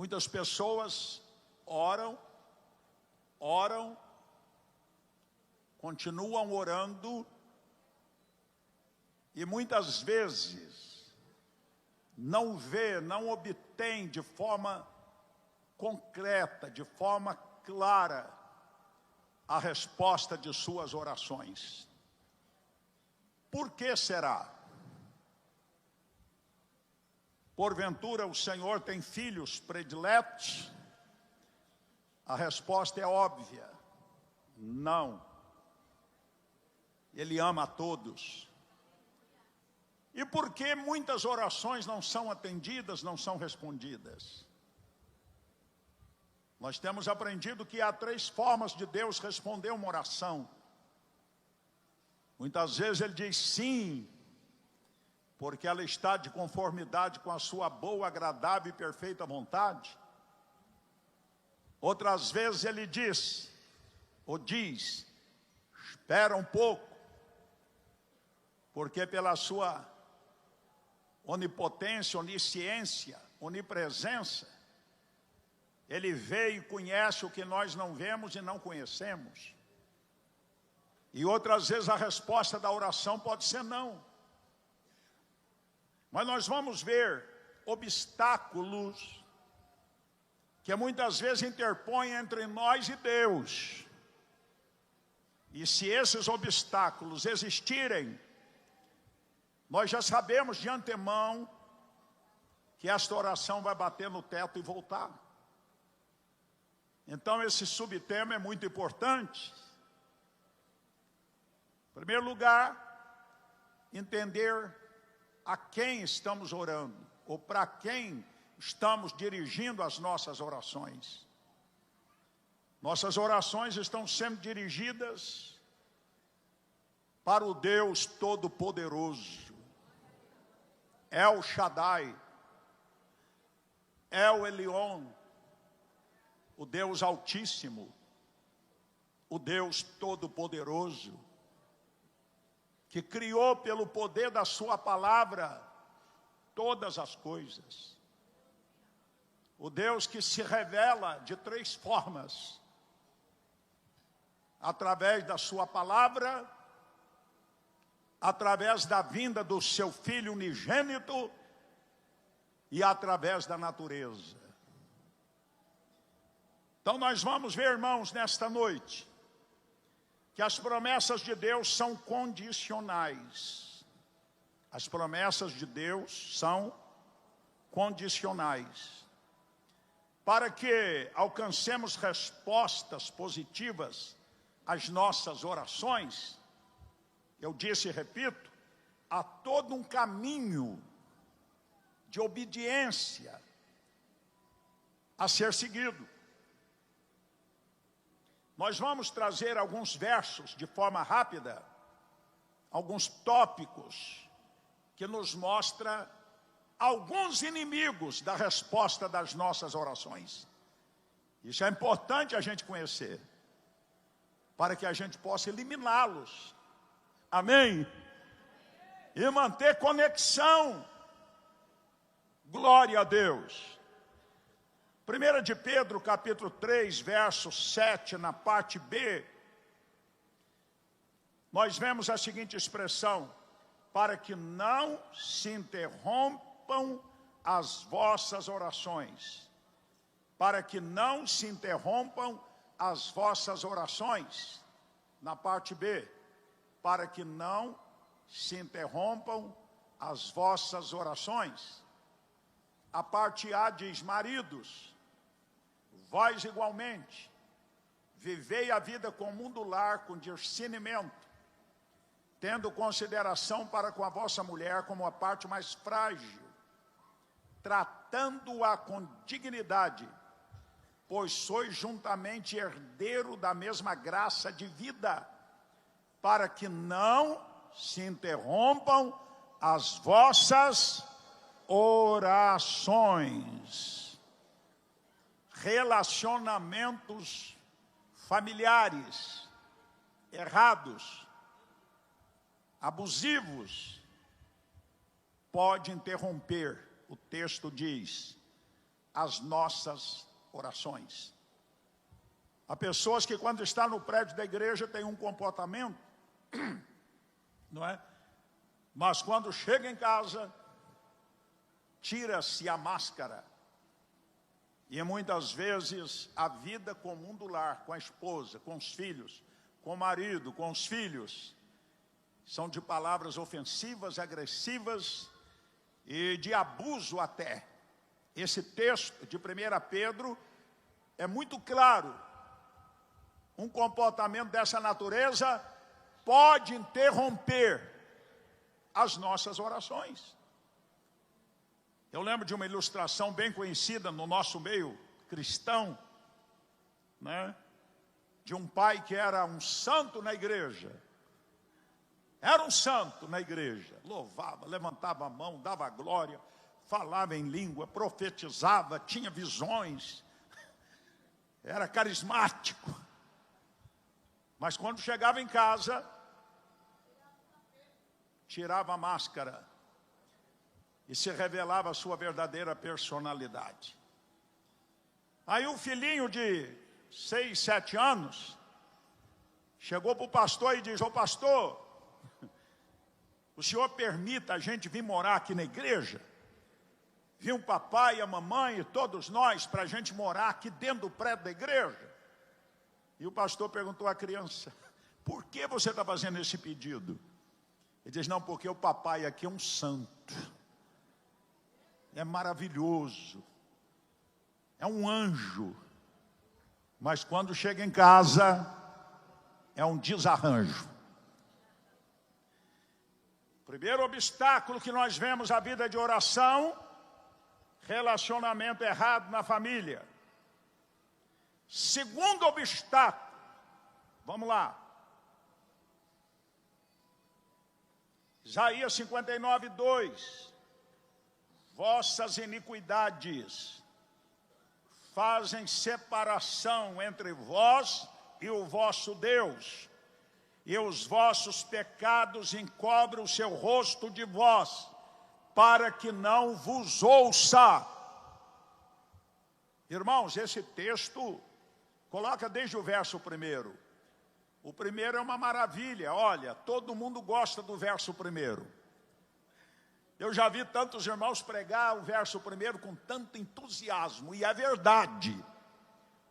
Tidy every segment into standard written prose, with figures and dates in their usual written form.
Muitas pessoas oram, continuam orando e muitas vezes não obtém de forma concreta, de forma clara, a resposta de suas orações. Por que será? Porventura o Senhor tem filhos prediletos? A resposta é óbvia: não. Ele ama a todos. E por que muitas orações não são atendidas, não são respondidas? Nós temos aprendido que há 3 formas de Deus responder uma oração. Muitas vezes ele diz sim, porque ela está de conformidade com a sua boa, agradável e perfeita vontade. Outras vezes ele diz, espera um pouco, porque pela sua onipotência, onisciência, onipresença, ele vê e conhece o que nós não vemos e não conhecemos. E outras vezes a resposta da oração pode ser não. Mas nós vamos ver obstáculos que muitas vezes interpõem entre nós e Deus. E se esses obstáculos existirem, nós já sabemos de antemão que esta oração vai bater no teto e voltar. Então esse subtema é muito importante. Em primeiro lugar, entender a quem estamos orando, ou para quem estamos dirigindo as nossas orações. Nossas orações estão sendo dirigidas para o Deus Todo-Poderoso, El Shaddai, El Elyon, o Deus Altíssimo, o Deus Todo-Poderoso, que criou pelo poder da sua palavra todas as coisas. O Deus que se revela de 3 formas: através da sua palavra, através da vinda do seu Filho unigênito e através da natureza. Então nós vamos ver, irmãos, nesta noite, que as promessas de Deus são condicionais. As promessas de Deus são condicionais. Para que alcancemos respostas positivas às nossas orações, eu disse e repito, há todo um caminho de obediência a ser seguido. Nós vamos trazer alguns versos de forma rápida, alguns tópicos que nos mostram alguns inimigos da resposta das nossas orações. Isso é importante a gente conhecer, para que a gente possa eliminá-los. Amém? E manter conexão. Glória a Deus. 1 de Pedro, capítulo 3, verso 7, na parte B, nós vemos a seguinte expressão: para que não se interrompam as vossas orações. Para que não se interrompam as vossas orações. Na parte B, para que não se interrompam as vossas orações. A parte A diz: maridos, vós igualmente, vivei a vida comum do lar com discernimento, tendo consideração para com a vossa mulher como a parte mais frágil, tratando-a com dignidade, pois sois juntamente herdeiro da mesma graça de vida, para que não se interrompam as vossas orações. Relacionamentos familiares errados, abusivos, pode interromper. O texto diz: as nossas orações. Há pessoas que quando está no prédio da igreja têm um comportamento, não é? Mas quando chega em casa, tira-se a máscara. E muitas vezes a vida comum do lar, com a esposa, com os filhos, com o marido, com os filhos, são de palavras ofensivas, agressivas e de abuso até. Esse texto de 1 Pedro é muito claro. Um comportamento dessa natureza pode interromper as nossas orações. Eu lembro de uma ilustração bem conhecida no nosso meio cristão, né? De um pai que era um santo na igreja. Era um santo na igreja. Louvava, levantava a mão, dava glória, falava em língua, profetizava, tinha visões. Era carismático. Mas quando chegava em casa, tirava a máscara e se revelava a sua verdadeira personalidade. Aí o filhinho de 6, 7 anos chegou para o pastor e disse: ô pastor, o senhor permita a gente vir morar aqui na igreja? Vir o papai, a mamãe e todos nós para a gente morar aqui dentro do prédio da igreja? E o pastor perguntou à criança: por que você está fazendo esse pedido? Ele diz: não, porque o papai aqui é um santo. É maravilhoso. É um anjo. Mas quando chega em casa, é um desarranjo. Primeiro obstáculo que nós vemos na vida de oração: relacionamento errado na família. Segundo obstáculo, vamos lá. Isaías 59, 2. Vossas iniquidades fazem separação entre vós e o vosso Deus, e os vossos pecados encobrem o seu rosto de vós, para que não vos ouça. Irmãos, esse texto coloca desde o verso 1. O primeiro é uma maravilha. Olha, todo mundo gosta do verso 1. Eu já vi tantos irmãos pregar o verso 1 com tanto entusiasmo, e é verdade.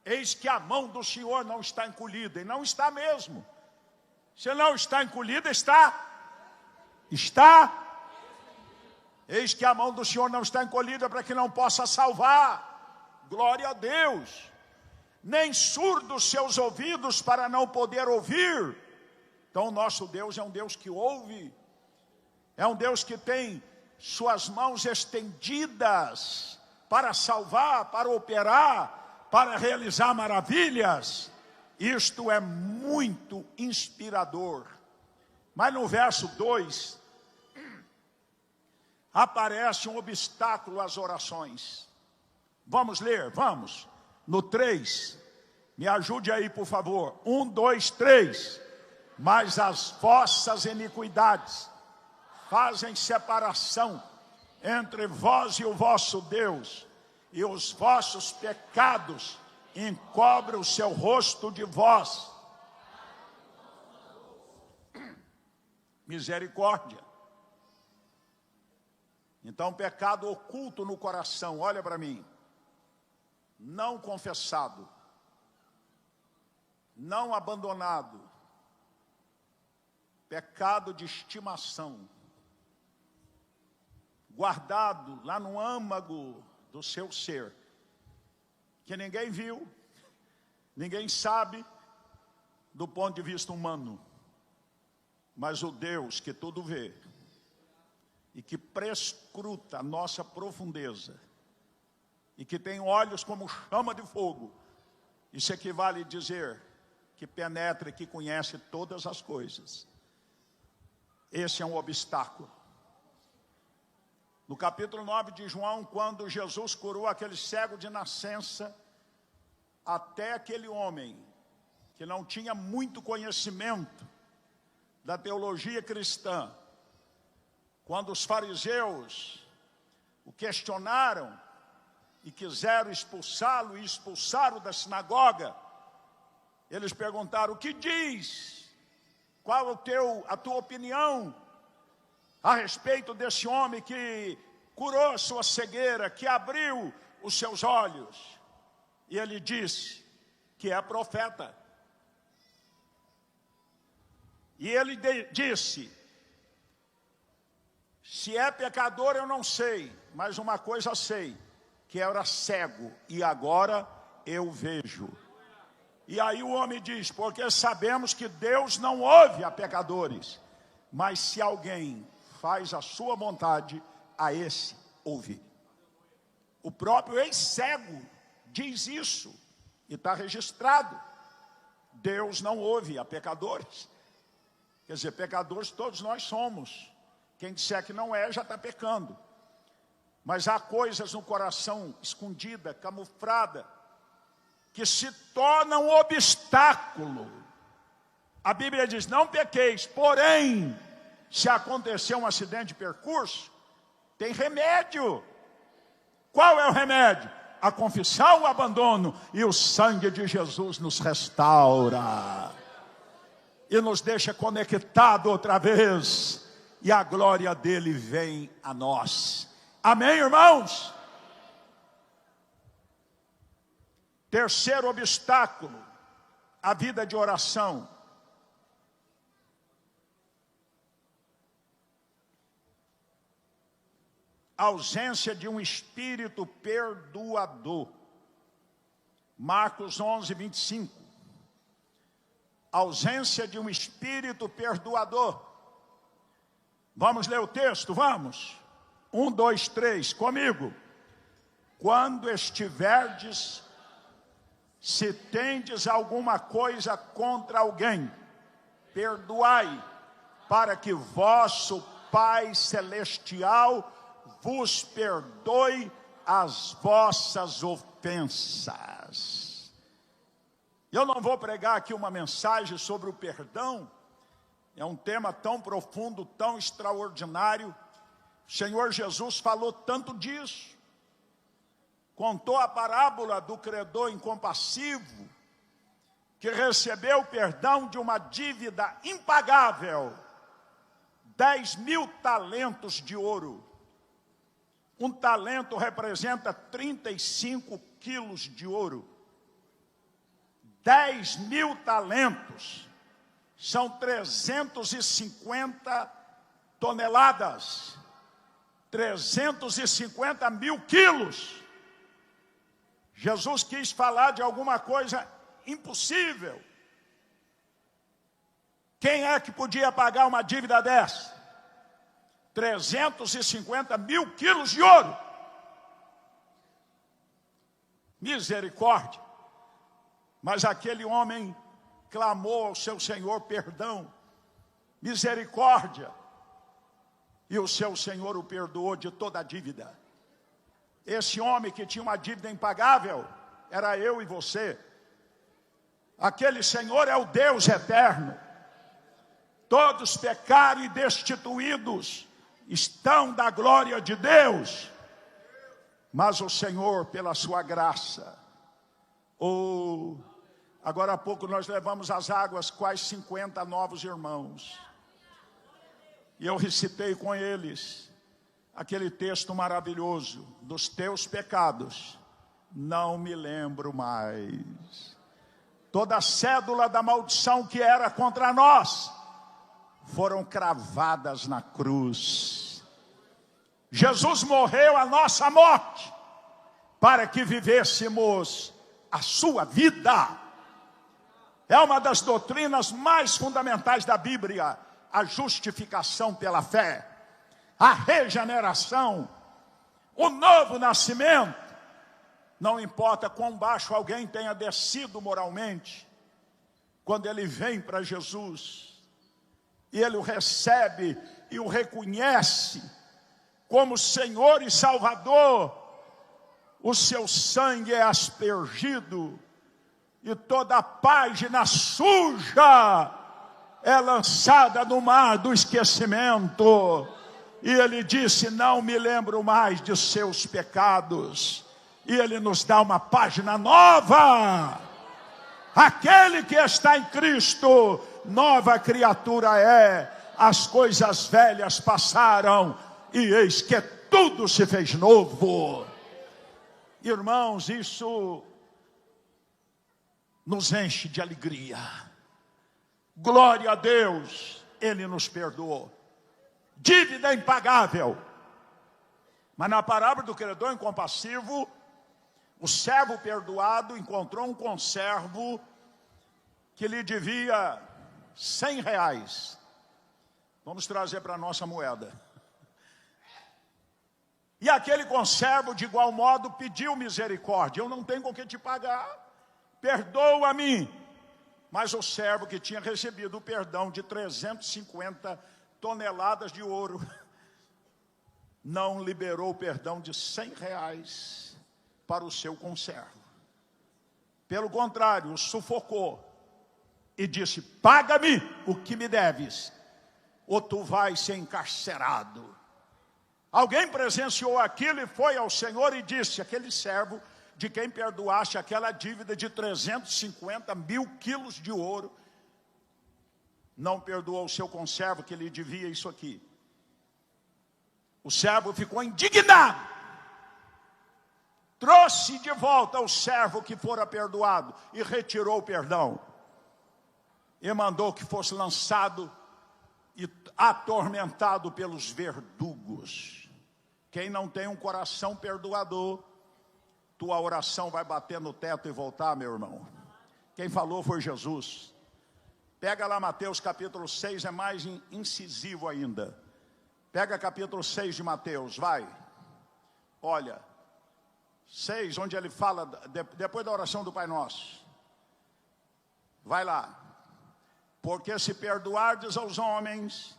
Eis que a mão do Senhor não está encolhida, e não está mesmo. Se não está encolhida, está. Eis que a mão do Senhor não está encolhida para que não possa salvar. Glória a Deus. Nem surdos seus ouvidos para não poder ouvir. Então o nosso Deus é um Deus que ouve. É um Deus que tem suas mãos estendidas para salvar, para operar, para realizar maravilhas. Isto é muito inspirador. Mas no verso 2, aparece um obstáculo às orações. Vamos ler, vamos. No 3, me ajude aí, por favor. 1, 2, 3. Mas as vossas iniquidades fazem separação entre vós e o vosso Deus, e os vossos pecados encobrem o seu rosto de vós. Misericórdia. Então, pecado oculto no coração, olha para mim. Não confessado, não abandonado, pecado de estimação, guardado lá no âmago do seu ser, que ninguém viu, ninguém sabe do ponto de vista humano, mas o Deus que tudo vê e que prescruta a nossa profundeza e que tem olhos como chama de fogo, isso equivale a dizer que penetra e que conhece todas as coisas. Esse é um obstáculo. No capítulo 9 de João, quando Jesus curou aquele cego de nascença, até aquele homem que não tinha muito conhecimento da teologia cristã, quando os fariseus o questionaram, e quiseram expulsá-lo e expulsaram da sinagoga. Eles perguntaram: o que diz? Qual a tua opinião a respeito desse homem que curou a sua cegueira, que abriu os seus olhos? E ele disse que é profeta. E ele disse: se é pecador eu não sei, mas uma coisa sei, que era cego e agora eu vejo. E aí o homem diz: porque sabemos que Deus não ouve a pecadores, mas se alguém faz a sua vontade, a esse ouve. O próprio ex-cego diz isso, e está registrado. Deus não ouve a pecadores. Quer dizer, pecadores todos nós somos. Quem disser que não é, já está pecando. Mas há coisas no coração escondida, camuflada, que se tornam obstáculo. A Bíblia diz: não pequeis, porém, se acontecer um acidente de percurso, tem remédio. Qual é o remédio? A confissão, o abandono, e o sangue de Jesus nos restaura e nos deixa conectado outra vez, e a glória dele vem a nós. Amém, irmãos? Terceiro obstáculo, a vida de oração. A ausência de um espírito perdoador. Marcos 11, 25. Ausência de um espírito perdoador. Vamos ler o texto, vamos? 1, 2, 3, comigo. Quando estiverdes, se tendes alguma coisa contra alguém, perdoai, para que vosso Pai Celestial vos perdoe as vossas ofensas. Eu não vou pregar aqui uma mensagem sobre o perdão. É um tema tão profundo, tão extraordinário. O Senhor Jesus falou tanto disso. Contou a parábola do credor incompassivo, que recebeu o perdão de uma dívida impagável. 10.000 talentos de ouro. Um talento representa 35 quilos de ouro. 10.000 talentos são 350 toneladas. 350 mil quilos. Jesus quis falar de alguma coisa impossível. Quem é que podia pagar uma dívida dessa? 350 mil quilos de ouro. Misericórdia. Mas aquele homem clamou ao seu Senhor perdão, misericórdia, e o seu Senhor o perdoou de toda a dívida. Esse homem que tinha uma dívida impagável era eu e você. Aquele Senhor é o Deus eterno. Todos pecaram e destituídos estão da glória de Deus, mas o Senhor, pela sua graça, agora há pouco nós levamos às águas quase 50 novos irmãos, e eu recitei com eles aquele texto maravilhoso: dos teus pecados não me lembro mais. Toda a cédula da maldição que era contra nós foram cravadas na cruz. Jesus morreu a nossa morte para que vivêssemos a sua vida. É uma das doutrinas mais fundamentais da Bíblia, a justificação pela fé, a regeneração, o novo nascimento. Não importa quão baixo alguém tenha descido moralmente, quando ele vem para Jesus e ele o recebe e o reconhece como Senhor e Salvador, o seu sangue é aspergido e toda a página suja é lançada no mar do esquecimento. E ele disse: não me lembro mais de seus pecados. e Ele nos dá uma página nova. Aquele que está em Cristo, nova criatura é. As coisas velhas passaram e eis que tudo se fez novo. Irmãos, isso nos enche de alegria. Glória a Deus, Ele nos perdoou. Dívida impagável. Mas na parábola do credor incompassivo, o servo perdoado encontrou um conservo que lhe devia R$100. Vamos trazer para a nossa moeda. E aquele conservo, de igual modo, pediu misericórdia. Eu não tenho com que te pagar. Perdoa-me. Mas o servo que tinha recebido o perdão de 350 toneladas de ouro, não liberou o perdão de R$100 para o seu conservo. Pelo contrário, o sufocou e disse: paga-me o que me deves, ou tu vais ser encarcerado. Alguém presenciou aquilo e foi ao Senhor e disse: aquele servo de quem perdoaste aquela dívida de 350 mil quilos de ouro, não perdoou o seu conservo que lhe devia isso aqui. O servo ficou indignado, trouxe de volta o servo que fora perdoado e retirou o perdão, e mandou que fosse lançado e atormentado pelos verdugos. Quem não tem um coração perdoador, tua oração vai bater no teto e voltar, meu irmão. Quem falou foi Jesus. Pega lá Mateus capítulo 6, é mais incisivo ainda. Pega capítulo 6 de Mateus, vai. Olha, 6, onde ele fala, depois da oração do Pai Nosso. Vai lá. Porque se perdoardes aos homens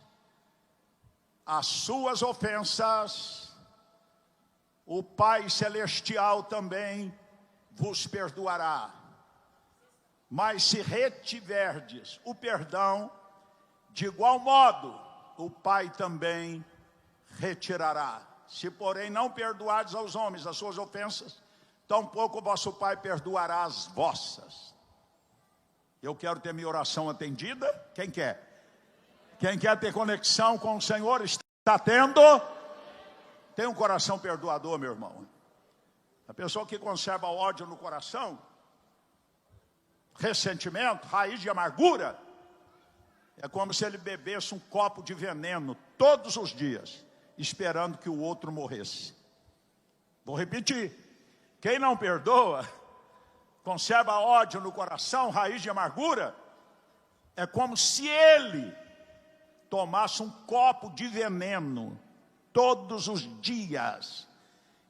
as suas ofensas, o Pai Celestial também vos perdoará. Mas se retiverdes o perdão, de igual modo, o Pai também retirará. Se, porém, não perdoardes aos homens as suas ofensas, tampouco o vosso Pai perdoará as vossas. Eu quero ter minha oração atendida. Quem quer? Quem quer ter conexão com o Senhor está tendo? Tem um coração perdoador, meu irmão. A pessoa que conserva ódio no coração, ressentimento, raiz de amargura, é como se ele bebesse um copo de veneno todos os dias, esperando que o outro morresse. Vou repetir. Quem não perdoa, conserva ódio no coração, raiz de amargura, é como se ele tomasse um copo de veneno todos os dias,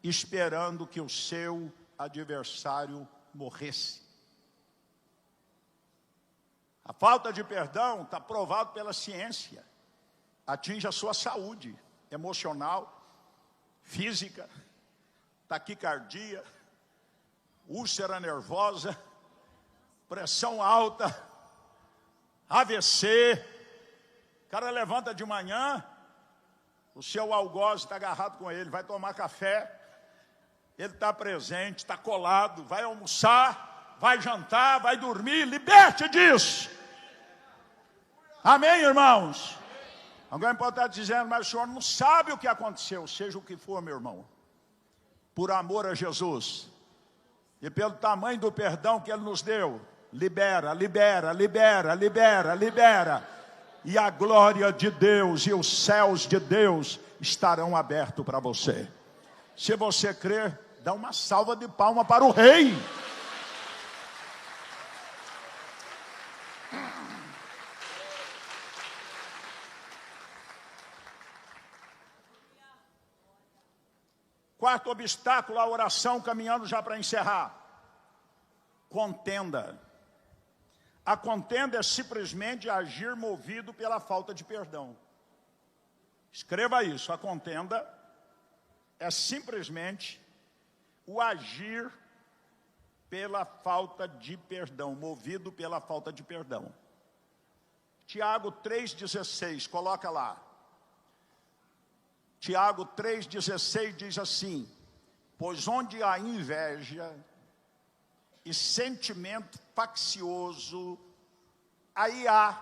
esperando que o seu adversário morresse. A falta de perdão está provado pela ciência. Atinge a sua saúde emocional, física, taquicardia, úlcera nervosa, pressão alta, AVC. O cara levanta de manhã, o seu algoz está agarrado com ele, vai tomar café, ele está presente, está colado, vai almoçar, vai jantar, vai dormir, liberte disso. Amém, irmãos? Alguém pode estar dizendo: mas o senhor não sabe o que aconteceu. Seja o que for, meu irmão, por amor a Jesus e pelo tamanho do perdão que Ele nos deu, libera, libera, libera, libera, libera, e a glória de Deus e os céus de Deus estarão abertos para você. Se você crer, dá uma salva de palma para o Rei. Quarto obstáculo à oração, caminhando já para encerrar: contenda. A contenda é simplesmente agir movido pela falta de perdão. Escreva isso: a contenda é simplesmente o agir pela falta de perdão, movido pela falta de perdão. Tiago 3,16, coloca lá. Tiago 3,16 diz assim: Pois onde há inveja e sentimento faccioso, aí há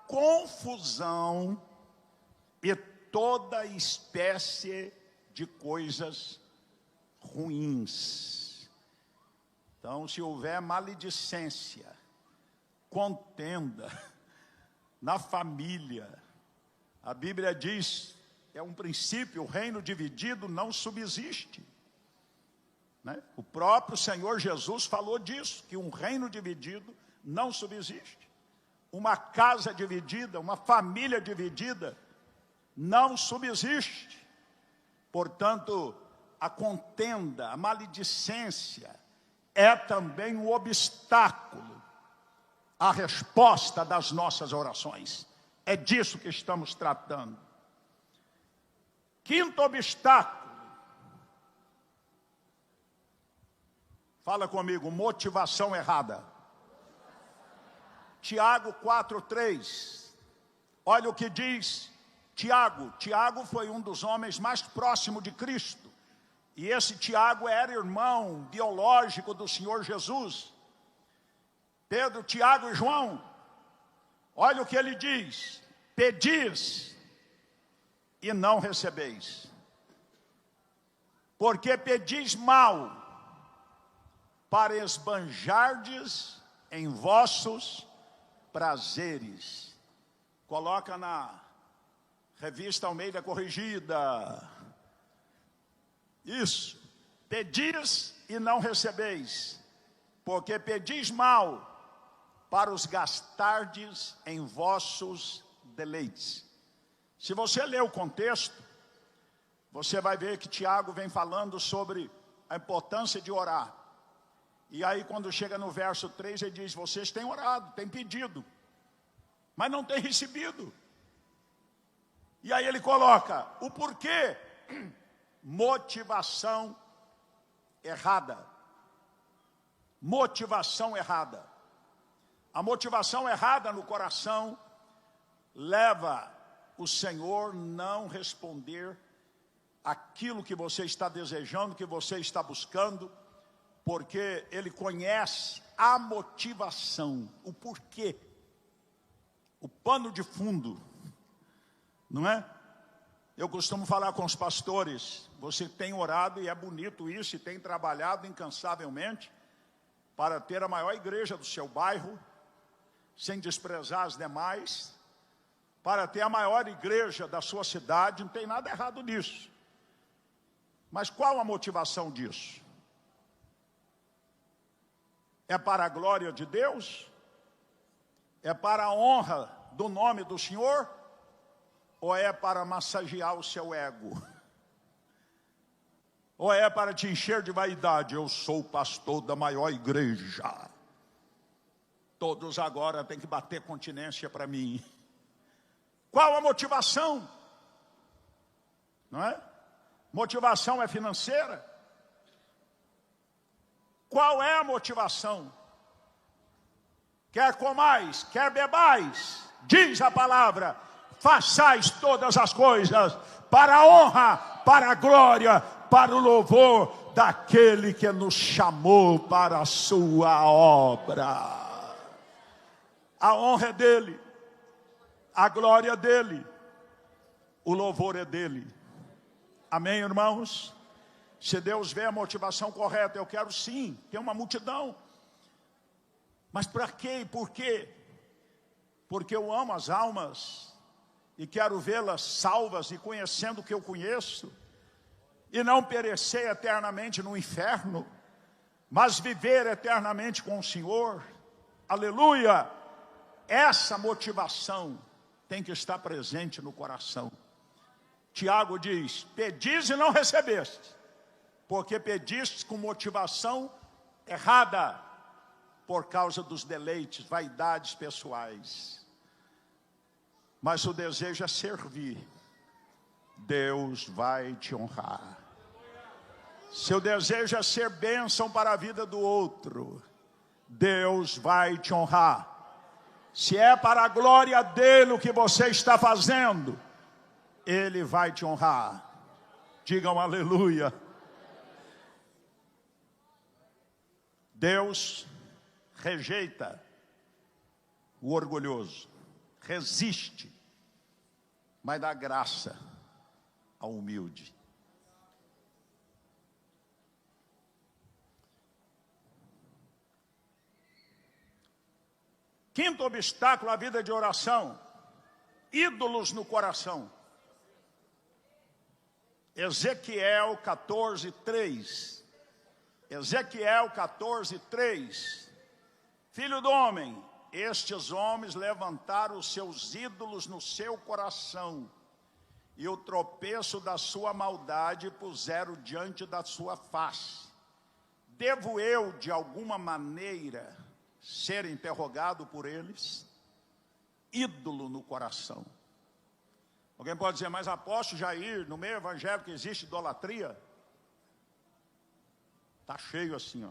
confusão e toda espécie de coisas ruins. Então, se houver maledicência, contenda na família, a Bíblia diz, é um princípio, o reino dividido não subsiste. Né? O próprio Senhor Jesus falou disso, que um reino dividido não subsiste. Uma casa dividida, uma família dividida, não subsiste. Portanto, a contenda, a maledicência é também um obstáculo à resposta das nossas orações. É disso que estamos tratando. Quinto obstáculo. Fala comigo, motivação errada. Tiago 4:3. Olha o que diz Tiago. Tiago foi um dos homens mais próximos de Cristo. E esse Tiago era irmão biológico do Senhor Jesus. Pedro, Tiago e João. Olha o que ele diz. Pedis e não recebeis. Porque pedis mal, para esbanjardes em vossos prazeres. Coloca na Revista Almeida Corrigida. Isso. Pedis e não recebeis, porque pedis mal, para os gastardes em vossos deleites. Se você ler o contexto, você vai ver que Tiago vem falando sobre a importância de orar. E aí quando chega no verso 3, ele diz, vocês têm orado, têm pedido, mas não têm recebido. E aí ele coloca o porquê. Motivação errada. Motivação errada. A motivação errada no coração leva o Senhor não responder aquilo que você está desejando, que você está buscando, porque Ele conhece a motivação, o porquê, o pano de fundo, não é? Eu costumo falar com os pastores, você tem orado e é bonito isso, e tem trabalhado incansavelmente para ter a maior igreja do seu bairro, sem desprezar as demais, para ter a maior igreja da sua cidade, não tem nada errado nisso. Mas qual a motivação disso? É para a glória de Deus? É para a honra do nome do Senhor? Ou é para massagear o seu ego? Ou é para te encher de vaidade? Eu sou o pastor da maior igreja. Todos agora têm que bater continência para mim. Qual a motivação? Não é? Motivação é financeira? Qual é a motivação? Quer comais, quer bebais, diz a palavra, façais todas as coisas para a honra, para a glória, para o louvor daquele que nos chamou para a sua obra. A honra é dele, a glória é dele, o louvor é dele. Amém, irmãos? Se Deus vê a motivação correta, eu quero sim ter uma multidão. Mas para quê e por quê? Porque eu amo as almas e quero vê-las salvas e conhecendo o que eu conheço, e não perecer eternamente no inferno, mas viver eternamente com o Senhor. Aleluia! Essa motivação tem que estar presente no coração. Tiago diz, pedis e não recebeste, porque pediste com motivação errada, por causa dos deleites, vaidades pessoais. Mas o desejo é servir, Deus vai te honrar. Seu desejo é ser bênção para a vida do outro, Deus vai te honrar. Se é para a glória dele o que você está fazendo, Ele vai te honrar. Digam aleluia. Deus rejeita o orgulhoso, resiste, mas dá graça ao humilde. Quinto obstáculo à vida de oração: ídolos no coração. Ezequiel 14:3. Ezequiel 14:3. Filho do homem, estes homens levantaram os seus ídolos no seu coração, e o tropeço da sua maldade puseram diante da sua face. Devo eu, de alguma maneira, ser interrogado por eles? Ídolo no coração. Alguém pode dizer, mas apóstolo Jair, no meio evangélico existe idolatria? Está cheio assim, ó.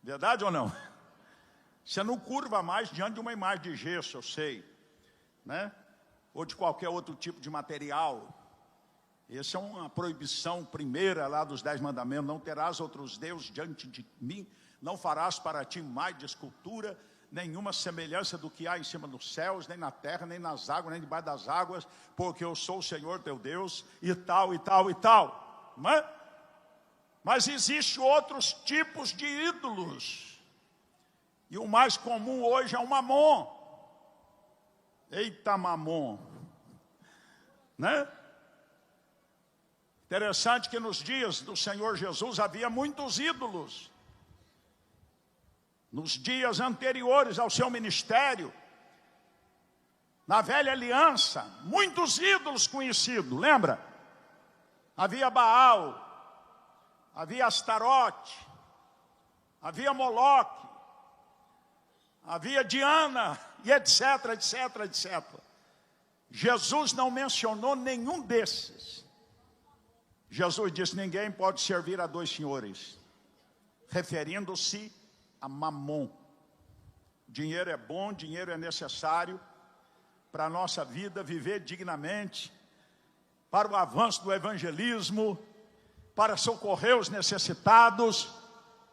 Verdade ou não? Você não curva mais diante de uma imagem de gesso, eu sei, né? Ou de qualquer outro tipo de material. Essa é uma proibição primeira lá dos 10 mandamentos. Não terás outros deuses diante de mim, não farás para ti mais de escultura, nenhuma semelhança do que há em cima dos céus, nem na terra, nem nas águas, nem debaixo das águas, porque eu sou o Senhor teu Deus, e tal, e tal, e tal. Não é? Mas existem outros tipos de ídolos. E o mais comum hoje é o mamon. Eita mamon. Né? Interessante que nos dias do Senhor Jesus havia muitos ídolos. Nos dias anteriores ao seu ministério, na velha aliança, muitos ídolos conhecidos, lembra? Havia Baal, havia Astarote, havia Moloque, havia Diana, e etc, etc, etc. Jesus não mencionou nenhum desses. Jesus disse, ninguém pode servir a dois senhores, referindo-se a mamon. Dinheiro é bom, dinheiro é necessário para a nossa vida, viver dignamente, para o avanço do evangelismo, para socorrer os necessitados.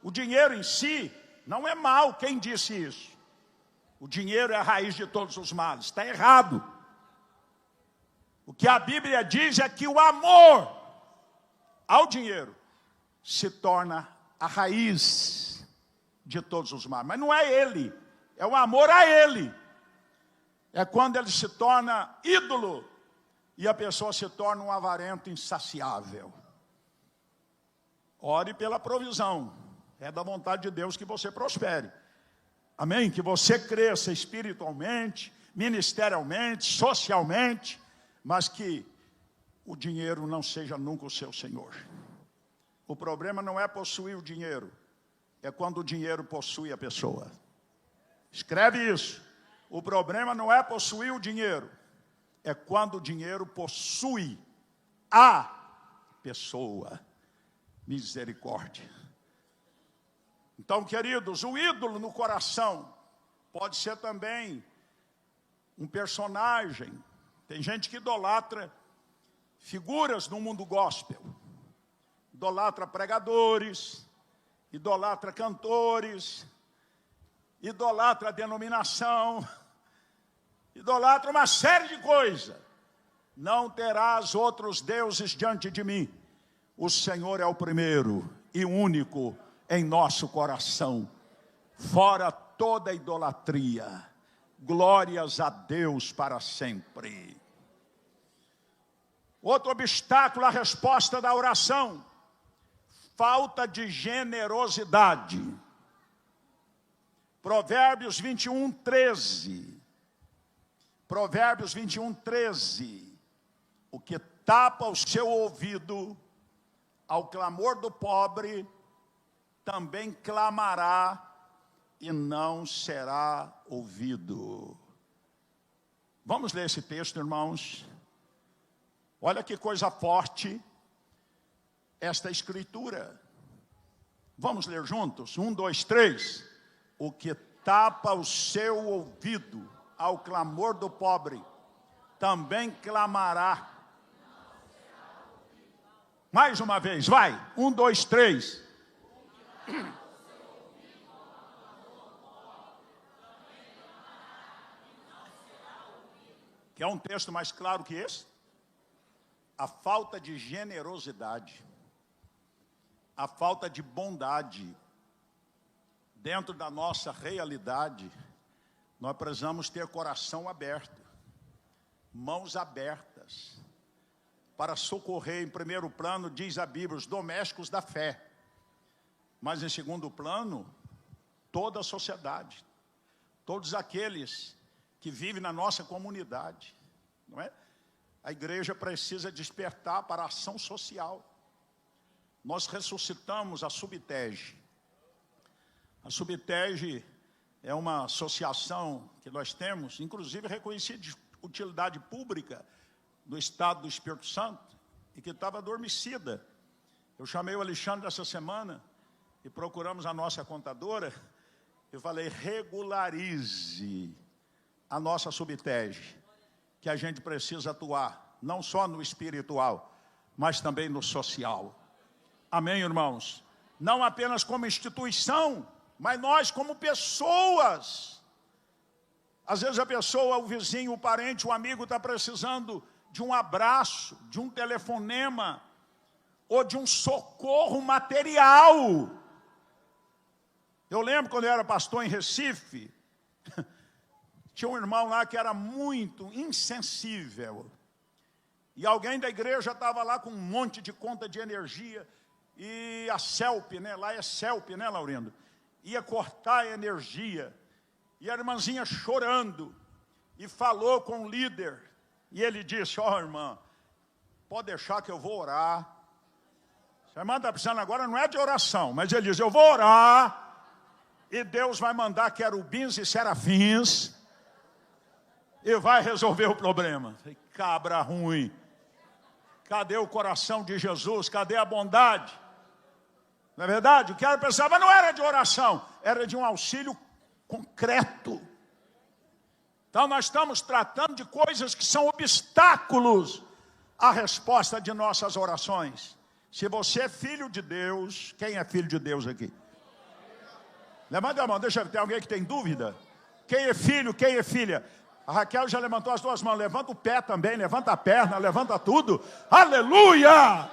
O dinheiro em si não é mal, quem disse isso? O dinheiro é a raiz de todos os males, está errado. O que a Bíblia diz é que o amor ao dinheiro se torna a raiz de todos os males. Mas não é ele, é o amor a ele. É quando ele se torna ídolo e a pessoa se torna um avarento insaciável. Ore pela provisão. É da vontade de Deus que você prospere. Amém? Que você cresça espiritualmente, ministerialmente, socialmente, mas que o dinheiro não seja nunca o seu senhor. O problema não é possuir o dinheiro, é quando o dinheiro possui a pessoa. Escreve isso. O problema não é possuir o dinheiro, é quando o dinheiro possui a pessoa. Misericórdia. Então, queridos, o ídolo no coração pode ser também um personagem. Tem gente que idolatra figuras no mundo gospel. Idolatra pregadores, idolatra cantores, idolatra denominação, idolatra uma série de coisas. Não terás outros deuses diante de mim. O Senhor é o primeiro e único em nosso coração. Fora toda idolatria. Glórias a Deus para sempre. Outro obstáculo à resposta da oração: falta de generosidade. Provérbios 21:13. Provérbios 21:13. O que tapa o seu ouvido ao clamor do pobre, também clamará e não será ouvido. Vamos ler esse texto, irmãos. Olha que coisa forte esta escritura. Vamos ler juntos? 1, 2, 3. O que tapa o seu ouvido ao clamor do pobre, também clamará. Mais uma vez, vai. 1, 2, 3. Quer um texto mais claro que esse? A falta de generosidade, a falta de bondade dentro da nossa realidade, nós precisamos ter coração aberto, mãos abertas, para socorrer. Em primeiro plano, diz a Bíblia, os domésticos da fé. Mas em segundo plano, toda a sociedade, todos aqueles que vivem na nossa comunidade, não é? A igreja precisa despertar para a ação social. Nós ressuscitamos a Subtege. A Subtege é uma associação que nós temos, inclusive reconhecida de utilidade pública do Estado do Espírito Santo, e que estava adormecida. Eu chamei o Alexandre essa semana e procuramos a nossa contadora. Eu falei, regularize a nossa Subtege, que a gente precisa atuar, não só no espiritual, mas também no social. Amém, irmãos? Não apenas como instituição, mas nós como pessoas. Às vezes a pessoa, o vizinho, o parente, o amigo está precisando de um abraço, de um telefonema, ou de um socorro material. Eu lembro quando eu era pastor em Recife, tinha um irmão lá que era muito insensível. E alguém da igreja estava lá com um monte de conta de energia. E a CELP, né? Lá é CELP, né, Laurindo? Ia cortar a energia. E a irmãzinha chorando. E falou com o líder. E ele disse, ó, irmã, pode deixar que eu vou orar. A irmã está precisando agora, não é de oração, mas ele diz, eu vou orar. E Deus vai mandar querubins e serafins. E vai resolver o problema. Cabra ruim. Cadê o coração de Jesus? Cadê a bondade? Não é verdade? O que ela pensava não era de oração, era de um auxílio concreto. Então nós estamos tratando de coisas que são obstáculos à resposta de nossas orações. Se você é filho de Deus, quem é filho de Deus aqui? Levanta a mão, deixa eu ver, tem alguém que tem dúvida? Quem é filho, quem é filha? A Raquel já levantou as duas mãos, levanta o pé também, levanta a perna, levanta tudo. Aleluia!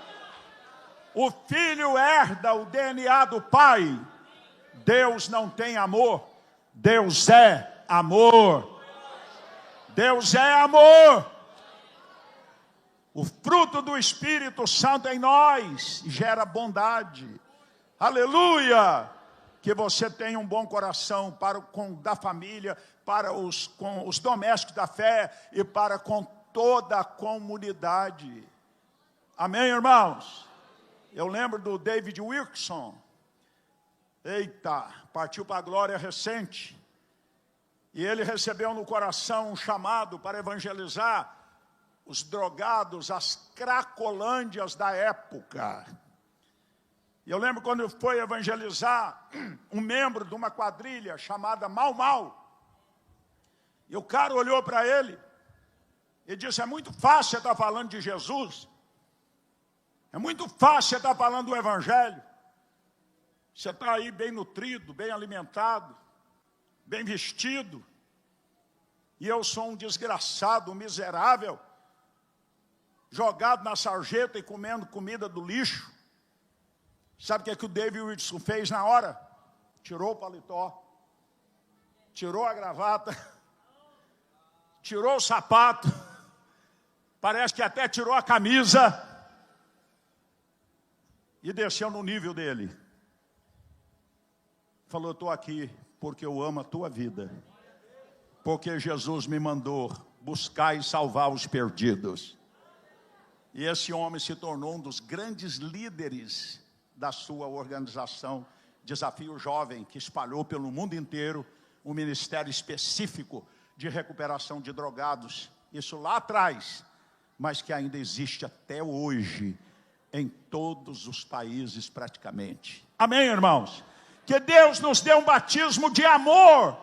O filho herda o DNA do pai. Deus não tem amor, Deus é amor. Deus é amor. O fruto do Espírito Santo em nós gera bondade. Aleluia! Que você tenha um bom coração para com da família, para com os domésticos da fé e para com toda a comunidade. Amém, irmãos? Eu lembro do David Wilkerson. Eita, partiu para a glória recente. E ele recebeu no coração um chamado para evangelizar os drogados, as cracolândias da época. E eu lembro quando foi evangelizar um membro de uma quadrilha chamada Mau Mau. E o cara olhou para ele e disse, é muito fácil você estar falando de Jesus. É muito fácil você estar falando do Evangelho. Você está aí bem nutrido, bem alimentado, bem vestido. E eu sou um desgraçado, um miserável, jogado na sarjeta e comendo comida do lixo. Sabe o que o David Wilkerson fez na hora? Tirou o paletó, tirou a gravata, tirou o sapato, parece que até tirou a camisa e desceu no nível dele. Falou, eu estou aqui porque eu amo a tua vida, porque Jesus me mandou buscar e salvar os perdidos. E esse homem se tornou um dos grandes líderes da sua organização, Desafio Jovem, que espalhou pelo mundo inteiro um ministério específico de recuperação de drogados. Isso lá atrás, mas que ainda existe até hoje, em todos os países praticamente. Amém, irmãos? Que Deus nos dê um batismo de amor.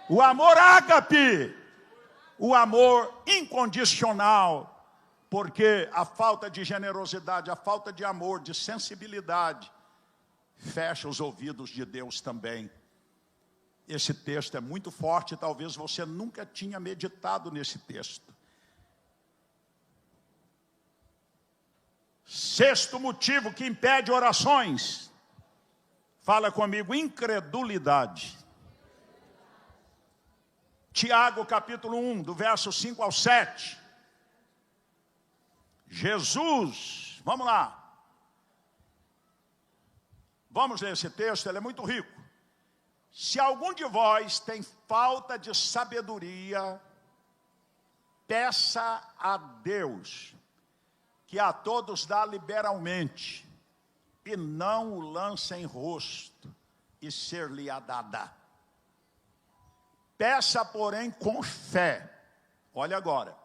O amor ágape. O amor incondicional. Porque a falta de generosidade, a falta de amor, de sensibilidade, fecha os ouvidos de Deus também. Esse texto é muito forte, talvez você nunca tinha meditado nesse texto. Sexto motivo que impede orações. Fala comigo, incredulidade. Tiago capítulo 1, do verso 5 ao 7. Jesus, vamos lá. Vamos ler esse texto, ele é muito rico. Se algum de vós tem falta de sabedoria, peça a Deus, que a todos dá liberalmente, e não o lança em rosto, e ser-lhe-á dada. Peça, porém, com fé. Olha agora.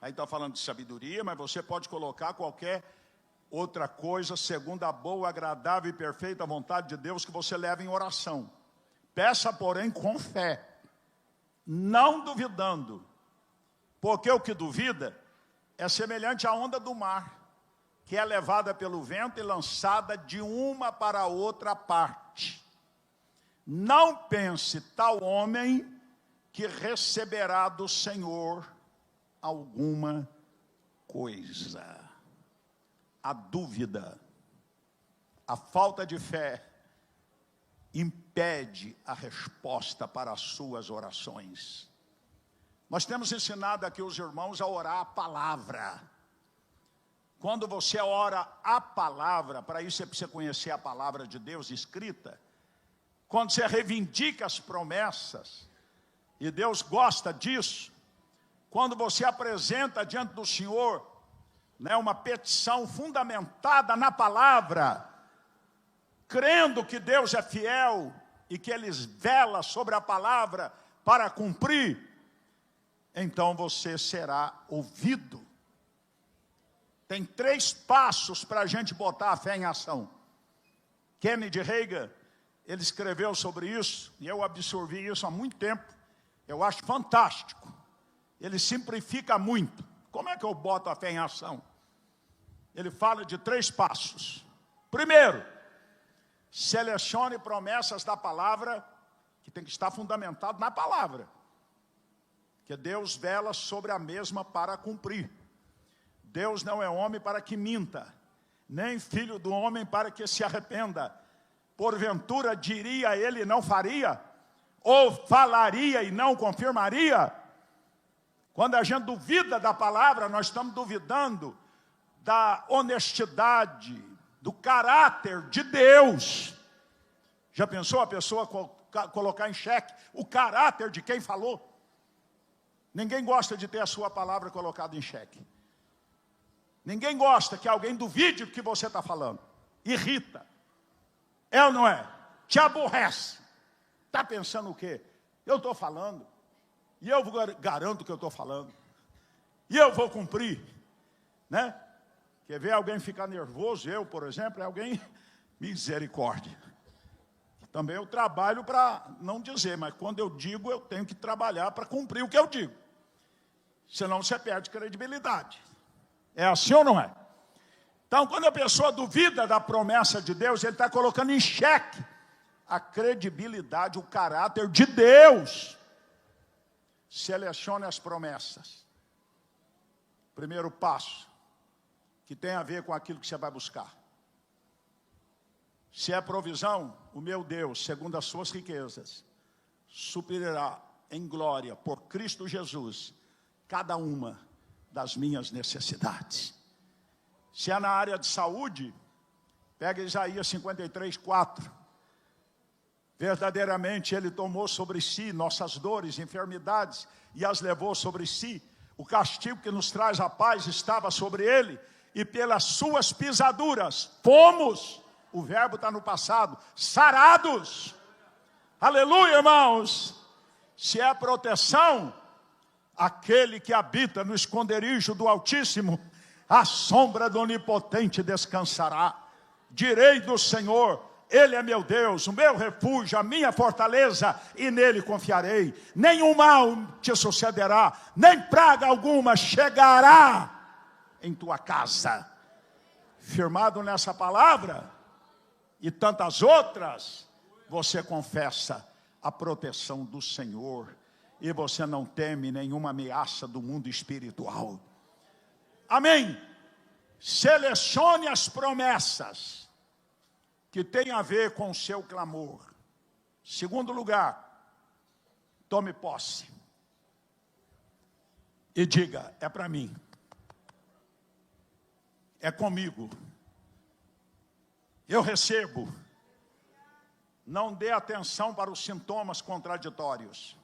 Aí está falando de sabedoria, mas você pode colocar qualquer outra coisa, segundo a boa, agradável e perfeita vontade de Deus, que você leva em oração. Peça, porém, com fé, não duvidando, porque o que duvida é semelhante à onda do mar, que é levada pelo vento e lançada de uma para outra parte. Não pense tal homem que receberá do Senhor alguma coisa. A dúvida, a falta de fé, impede a resposta para as suas orações. Nós temos ensinado aqui os irmãos a orar a palavra. Quando você ora a palavra, para isso você precisa conhecer a palavra de Deus escrita. Quando você reivindica as promessas, e Deus gosta disso, quando você apresenta diante do Senhor, uma petição fundamentada na palavra, crendo que Deus é fiel e que Ele vela sobre a palavra para cumprir, então você será ouvido. Tem 3 passos para a gente botar a fé em ação. Kennedy Reagan, ele escreveu sobre isso, e eu absorvi isso há muito tempo. Eu acho fantástico. Ele simplifica muito. Como é que eu boto a fé em ação? Ele fala de 3 passos. Primeiro, selecione promessas da palavra, que tem que estar fundamentado na palavra, que Deus vela sobre a mesma para cumprir. Deus não é homem para que minta, nem filho do homem para que se arrependa. Porventura diria ele e não faria? Ou falaria e não confirmaria? Quando a gente duvida da palavra, nós estamos duvidando da honestidade, do caráter de Deus. Já pensou a pessoa colocar em xeque o caráter de quem falou? Ninguém gosta de ter a sua palavra colocada em xeque. Ninguém gosta que alguém duvide do que você está falando. Irrita. É ou não é? Te aborrece. Está pensando o quê? Eu estou falando. E eu garanto que eu estou falando. E eu vou cumprir. Né? Quer ver alguém ficar nervoso? Eu, por exemplo, é alguém... Misericórdia. Também eu trabalho para não dizer, mas quando eu digo, eu tenho que trabalhar para cumprir o que eu digo. Senão você perde credibilidade. É assim ou não é? Então, quando a pessoa duvida da promessa de Deus, ele está colocando em xeque a credibilidade, o caráter de Deus. Selecione as promessas. Primeiro passo, que tem a ver com aquilo que você vai buscar. Se é provisão, o meu Deus, segundo as suas riquezas, suprirá em glória por Cristo Jesus cada uma das minhas necessidades. Se é na área de saúde, pega Isaías 53:4. Verdadeiramente Ele tomou sobre si nossas dores, enfermidades, e as levou sobre si. O castigo que nos traz a paz estava sobre Ele, e pelas suas pisaduras fomos, o verbo está no passado, sarados. Aleluia, irmãos. Se é proteção, aquele que habita no esconderijo do Altíssimo, a sombra do Onipotente descansará. Direi do Senhor, Ele é meu Deus, o meu refúgio, a minha fortaleza, e nele confiarei. Nenhum mal te sucederá, nem praga alguma chegará em tua casa. Firmado nessa palavra, e tantas outras, você confessa a proteção do Senhor e você não teme nenhuma ameaça do mundo espiritual. Amém? Selecione as promessas que têm a ver com o seu clamor. Segundo lugar, tome posse e diga: é para mim, é comigo, eu recebo. Não dê atenção para os sintomas contraditórios.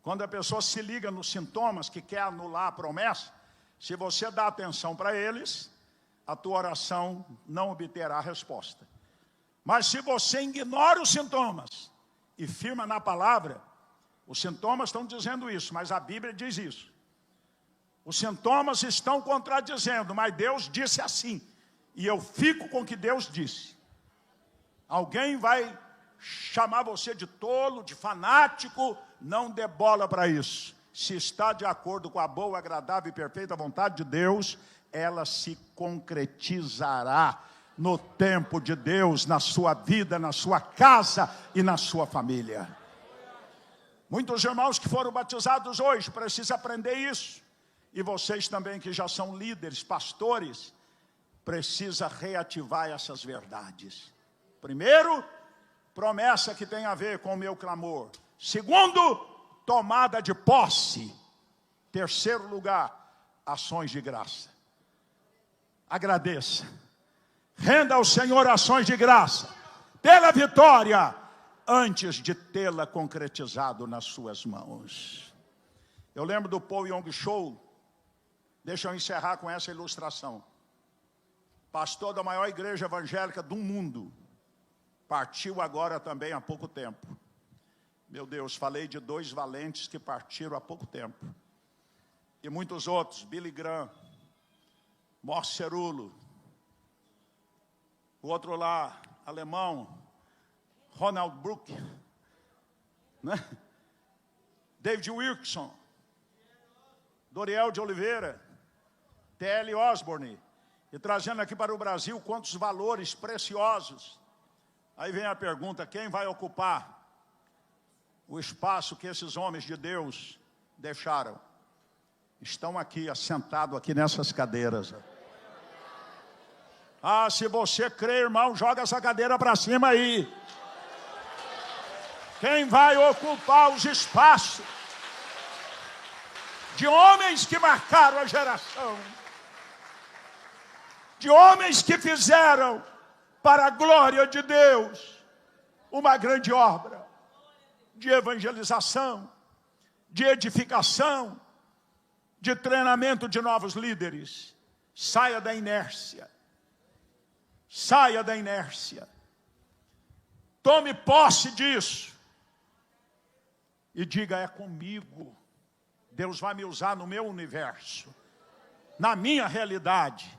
Quando a pessoa se liga nos sintomas que quer anular a promessa, se você dá atenção para eles, a tua oração não obterá resposta. Mas se você ignora os sintomas e firma na palavra, os sintomas estão dizendo isso, mas a Bíblia diz isso. Os sintomas estão contradizendo, mas Deus disse assim, e eu fico com o que Deus disse. Alguém vai chamar você de tolo, de fanático, não dê bola para isso. Se está de acordo com a boa, agradável e perfeita vontade de Deus, ela se concretizará no tempo de Deus, na sua vida, na sua casa e na sua família. Muitos irmãos que foram batizados hoje precisam aprender isso. E vocês também que já são líderes, pastores, precisam reativar essas verdades. Primeiro, promessa que tem a ver com o meu clamor. Segundo, tomada de posse. Terceiro lugar, ações de graça. Agradeça. Renda ao Senhor ações de graça pela vitória, antes de tê-la concretizado nas suas mãos. Eu lembro do Paul Yong Cho. Deixa eu encerrar com essa ilustração. Pastor da maior igreja evangélica do mundo. Partiu agora também há pouco tempo. Meu Deus, falei de 2 valentes que partiram há pouco tempo. E muitos outros, Billy Graham, Morse Cerullo, o outro lá, alemão, Ronald Bruck, né? David Wilkerson, Doriel de Oliveira, T.L. Osborne, e trazendo aqui para o Brasil quantos valores preciosos. Aí vem a pergunta: quem vai ocupar o espaço que esses homens de Deus deixaram? Estão aqui, assentados aqui nessas cadeiras. Ah, se você crê, irmão, joga essa cadeira para cima aí. Quem vai ocupar os espaços de homens que marcaram a geração, de homens que fizeram para a glória de Deus uma grande obra de evangelização, de edificação, de treinamento de novos líderes. Saia da inércia. Saia da inércia. Tome posse disso. E diga: é comigo. Deus vai me usar no meu universo, na minha realidade,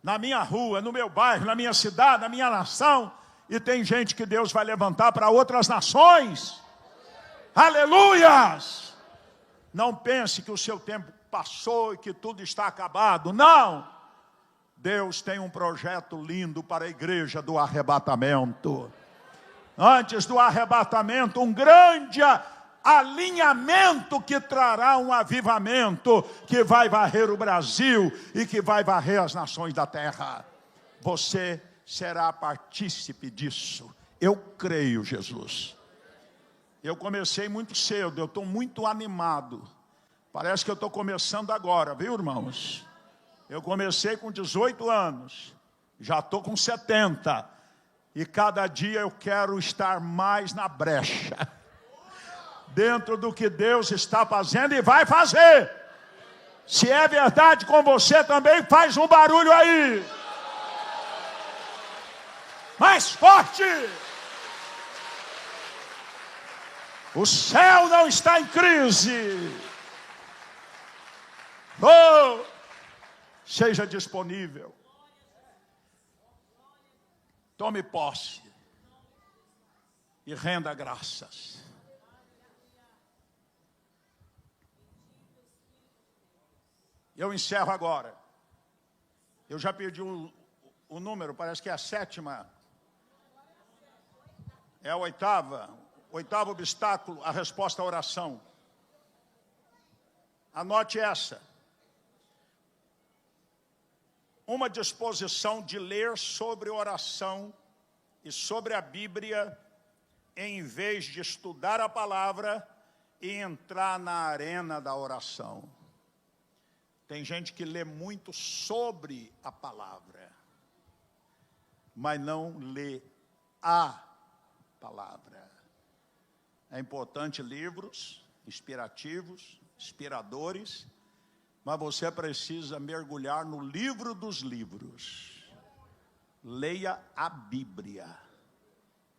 na minha rua, no meu bairro, na minha cidade, na minha nação. E tem gente que Deus vai levantar para outras nações. Aleluias! Não pense que o seu tempo passou e que tudo está acabado. Não! Deus tem um projeto lindo para a igreja do arrebatamento. Antes do arrebatamento, um grande alinhamento que trará um avivamento que vai varrer o Brasil e que vai varrer as nações da terra. Você será partícipe disso. Eu creio, Jesus. Eu comecei muito cedo, eu estou muito animado. Parece que eu estou começando agora, viu, irmãos? Eu comecei com 18 anos, já estou com 70. E cada dia eu quero estar mais na brecha, dentro do que Deus está fazendo e vai fazer. Se é verdade com você também, faz um barulho aí. Mais forte. O céu não está em crise. Oh, seja disponível. Tome posse e renda graças. Eu encerro agora. Eu já pedi o número, parece que é a 7ª. É a 8ª. 8º obstáculo, a resposta à oração. Anote essa. Uma disposição de ler sobre oração e sobre a Bíblia, em vez de estudar a palavra e entrar na arena da oração. Tem gente que lê muito sobre a palavra, mas não lê a palavra. É importante livros inspirativos, inspiradores, mas você precisa mergulhar no livro dos livros. Leia a Bíblia.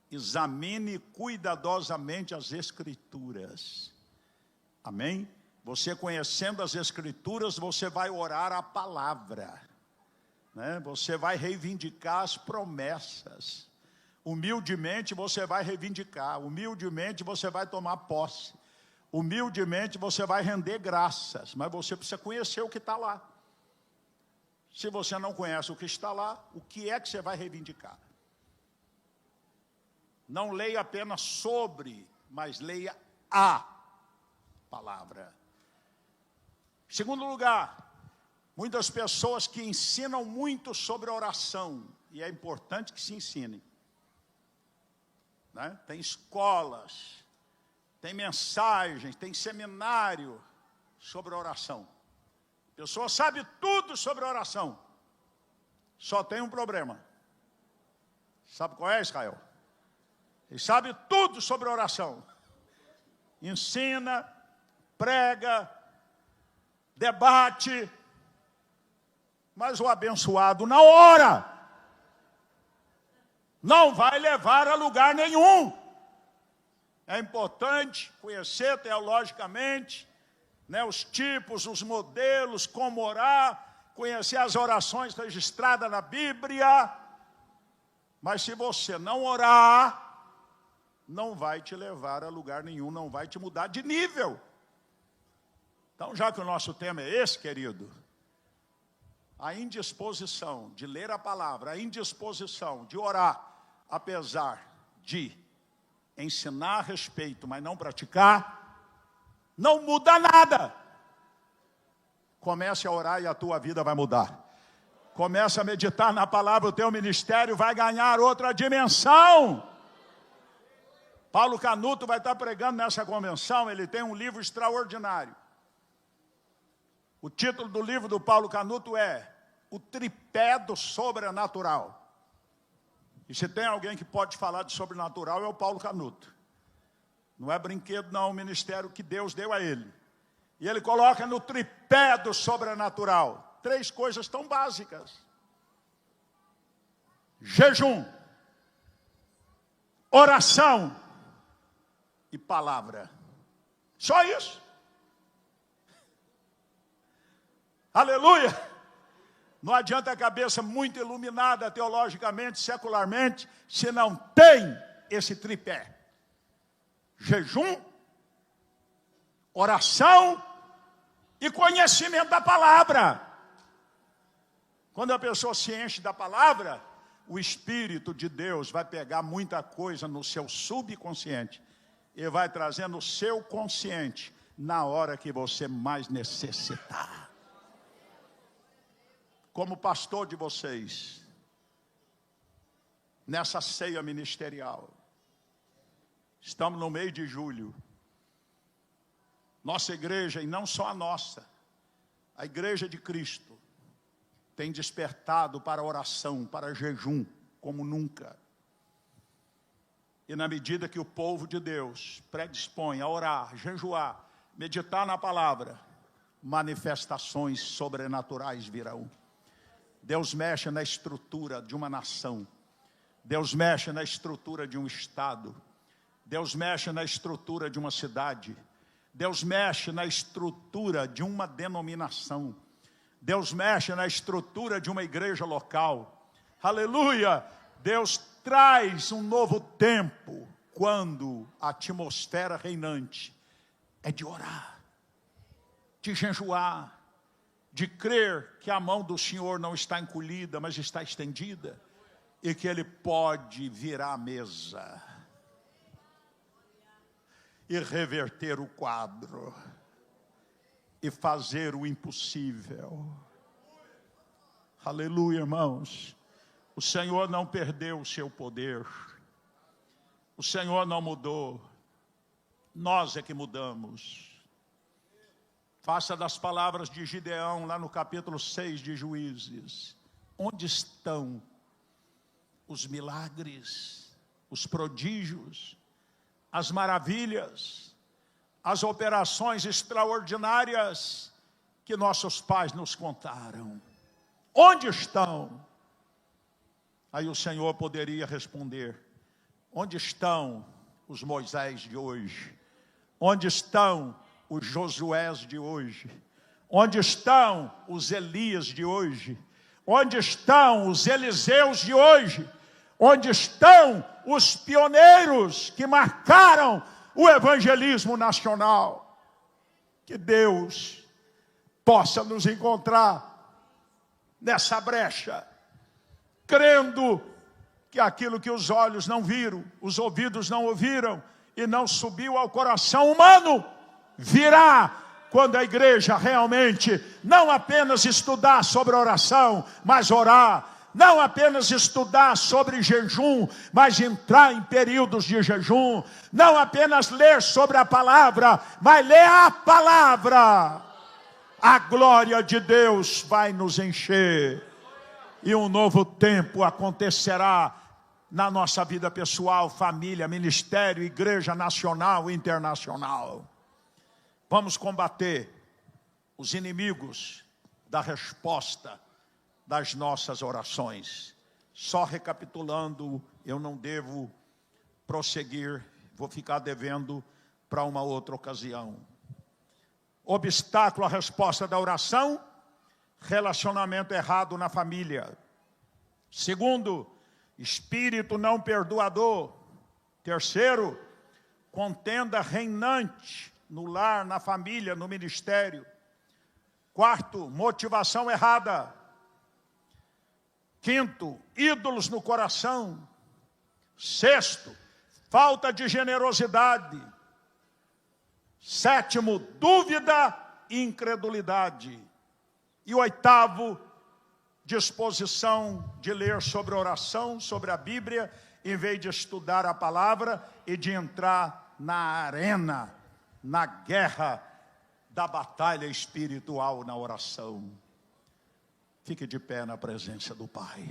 Examine cuidadosamente as Escrituras. Amém? Você conhecendo as Escrituras, você vai orar a palavra, né? Você vai reivindicar as promessas. Humildemente você vai reivindicar. Humildemente você vai tomar posse. Humildemente você vai render graças. Mas você precisa conhecer o que está lá. Se você não conhece o que está lá, o que é que você vai reivindicar? Não leia apenas sobre, mas leia a palavra. Segundo lugar, muitas pessoas que ensinam muito sobre oração, e é importante que se ensine, né? Tem escolas, tem mensagens, tem seminário sobre oração. A pessoa sabe tudo sobre oração, só tem um problema. Sabe qual é, Israel? Ele sabe tudo sobre oração. Ensina, prega, debate, mas o abençoado na hora não vai levar a lugar nenhum. É importante conhecer teologicamente, né, os tipos, os modelos, como orar, conhecer as orações registradas na Bíblia, mas se você não orar, não vai te levar a lugar nenhum, não vai te mudar de nível. Então, já que o nosso tema é esse, querido, a indisposição de ler a palavra, a indisposição de orar, apesar de ensinar a respeito, mas não praticar, não muda nada. Comece a orar e a tua vida vai mudar. Comece a meditar na palavra, o teu ministério vai ganhar outra dimensão. Paulo Canuto vai estar pregando nessa convenção, ele tem um livro extraordinário. O título do livro do Paulo Canuto é O Tripé do Sobrenatural. E se tem alguém que pode falar de sobrenatural, é o Paulo Canuto. Não é brinquedo, não, é o ministério que Deus deu a ele. E ele coloca no tripé do sobrenatural 3 coisas tão básicas: jejum, oração e palavra. Só isso. Aleluia! Não adianta a cabeça muito iluminada teologicamente, secularmente, se não tem esse tripé: jejum, oração e conhecimento da palavra. Quando a pessoa se enche da palavra, o Espírito de Deus vai pegar muita coisa no seu subconsciente e vai trazer no seu consciente na hora que você mais necessitar. Como pastor de vocês, nessa ceia ministerial, estamos no mês de julho. Nossa igreja, e não só a nossa, a igreja de Cristo, tem despertado para oração, para jejum, como nunca. E na medida que o povo de Deus predispõe a orar, jejuar, meditar na palavra, manifestações sobrenaturais virão. Deus mexe na estrutura de uma nação. Deus mexe na estrutura de um estado. Deus mexe na estrutura de uma cidade. Deus mexe na estrutura de uma denominação. Deus mexe na estrutura de uma igreja local. Aleluia! Deus traz um novo tempo quando a atmosfera reinante é de orar, de jejuar, de crer que a mão do Senhor não está encolhida, mas está estendida, e que Ele pode virar a mesa e reverter o quadro, e fazer o impossível. Aleluia, irmãos. O Senhor não perdeu o seu poder. O Senhor não mudou. Nós é que mudamos. Faça das palavras de Gideão, lá no capítulo 6 de Juízes. Onde estão os milagres, os prodígios, as maravilhas, as operações extraordinárias que nossos pais nos contaram? Onde estão? Aí o Senhor poderia responder: onde estão os Moisés de hoje? Onde estão os Josués de hoje? Onde estão os Elias de hoje? Onde estão os Eliseus de hoje? Onde estão os pioneiros que marcaram o evangelismo nacional? Que Deus possa nos encontrar nessa brecha, crendo que aquilo que os olhos não viram, os ouvidos não ouviram e não subiu ao coração humano, virá quando a igreja realmente não apenas estudar sobre oração, mas orar. Não apenas estudar sobre jejum, mas entrar em períodos de jejum. Não apenas ler sobre a palavra, mas ler a palavra. A glória de Deus vai nos encher. E um novo tempo acontecerá na nossa vida pessoal, família, ministério, igreja nacional e internacional. Vamos combater os inimigos da resposta das nossas orações. Só recapitulando, eu não devo prosseguir, vou ficar devendo para uma outra ocasião. Obstáculo à resposta da oração: relacionamento errado na família. Segundo, espírito não perdoador. Terceiro, contenda reinante no lar, na família, no ministério. Quarto, motivação errada. Quinto, ídolos no coração. Sexto, falta de generosidade. Sétimo, dúvida e incredulidade. E oitavo, disposição de ler sobre oração, sobre a Bíblia, em vez de estudar a palavra e de entrar na arena, na guerra da batalha espiritual na oração. Fique de pé na presença do Pai.